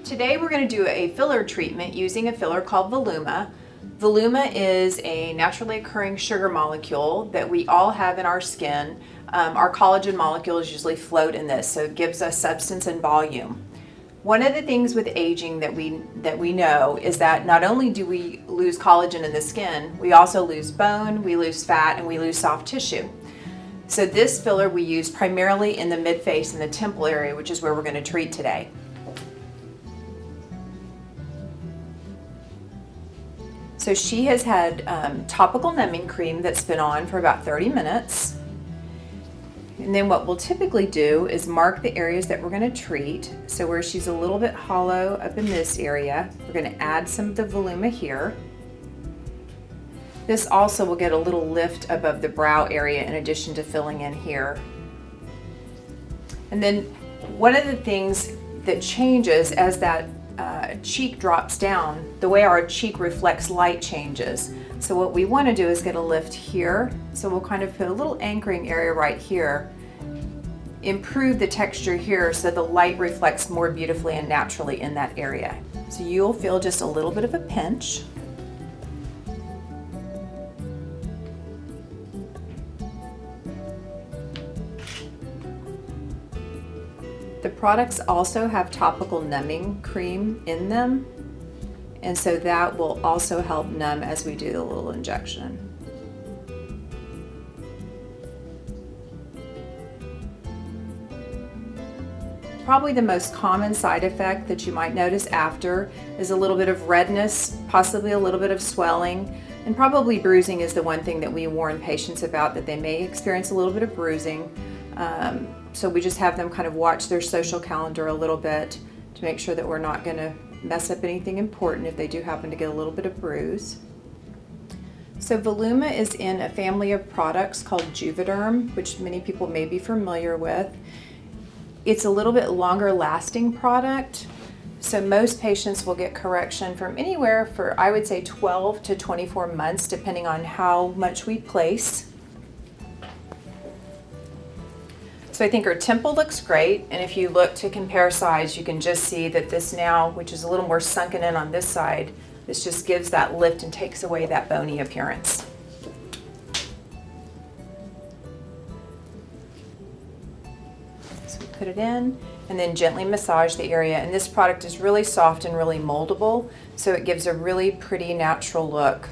Today we're going to do a filler treatment using a filler called Voluma. Voluma is a naturally occurring sugar molecule that we all have in our skin. Our collagen molecules usually float in this, so it gives us substance and volume. One of the things with aging that we know is that not only do we lose collagen in the skin, we also lose bone, we lose fat, and we lose soft tissue. So this filler we use primarily in the mid-face and the temple area, which is where we're going to treat today. So she has had topical numbing cream that's been on for about 30 minutes. And then what we'll typically do is mark the areas that we're going to treat. So where she's a little bit hollow up in this area, we're going to add some of the Voluma here. This also will get a little lift above the brow area in addition to filling in here. And then one of the things that changes as that cheek drops down, the way our cheek reflects light changes. So what we want to do is get a lift here. So we'll kind of put a little anchoring area right here, improve the texture here so the light reflects more beautifully and naturally in that area. So you'll feel just a little bit of a pinch. The products also have topical numbing cream in them, and so that will also help numb as we do the little injection. Probably the most common side effect that you might notice after is a little bit of redness, possibly a little bit of swelling, and probably bruising is the one thing that we warn patients about, that they may experience a little bit of bruising. So we just have them kind of watch their social calendar a little bit to make sure that we're not going to mess up anything important if they do happen to get a little bit of bruise. So Voluma is in a family of products called JUVÉDERM, which many people may be familiar with. It's a little bit longer lasting product. So most patients will get correction from anywhere for, I would say, 12 to 24 months, depending on how much we place. So I think her temple looks great, and if you look to compare size, you can just see that this now, which is a little more sunken in on this side, this just gives that lift and takes away that bony appearance. So we put it in and then gently massage the area, and this product is really soft and really moldable, so it gives a really pretty natural look.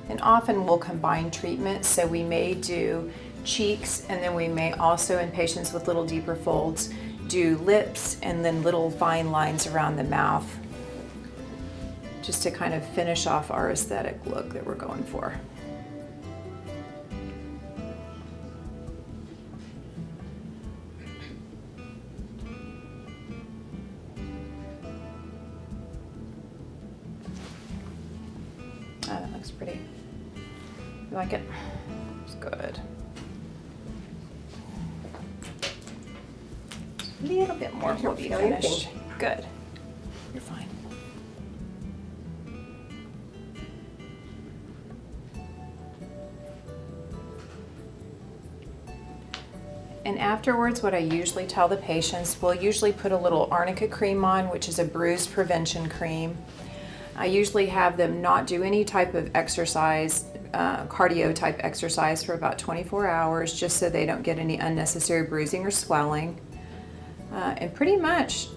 And often we'll combine treatments, so we may do cheeks, and then we may also, in patients with little deeper folds, do lips and then little fine lines around the mouth, just to kind of finish off our aesthetic look that we're going for. Oh, that looks pretty. You like it? It's good. A little bit more will be finished. Good. You're fine. And afterwards, what I usually tell the patients, we'll usually put a little arnica cream on, which is a bruise prevention cream. I usually have them not do any type of exercise, cardio type exercise for about 24 hours, just so they don't get any unnecessary bruising or swelling. And pretty much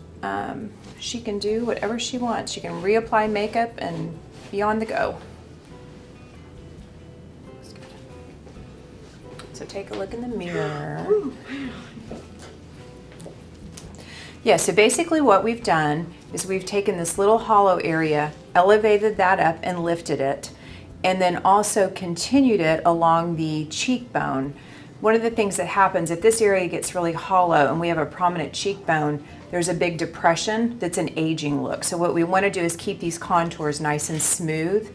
she can do whatever she wants. She can reapply makeup and be on the go. So take a look in the mirror. Yeah, so basically what we've done is we've taken this little hollow area, elevated that up and lifted it, and then also continued it along the cheekbone. One of the things that happens if this area gets really hollow and we have a prominent cheekbone, there's a big depression that's an aging look. So what we want to do is keep these contours nice and smooth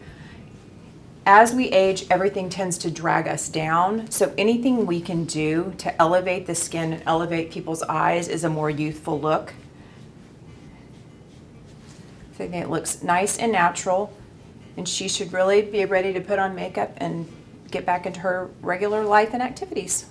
As we age, everything tends to drag us down. So anything we can do to elevate the skin and elevate people's eyes is a more youthful look. So again, it looks nice and natural, and she should really be ready to put on makeup and get back into her regular life and activities.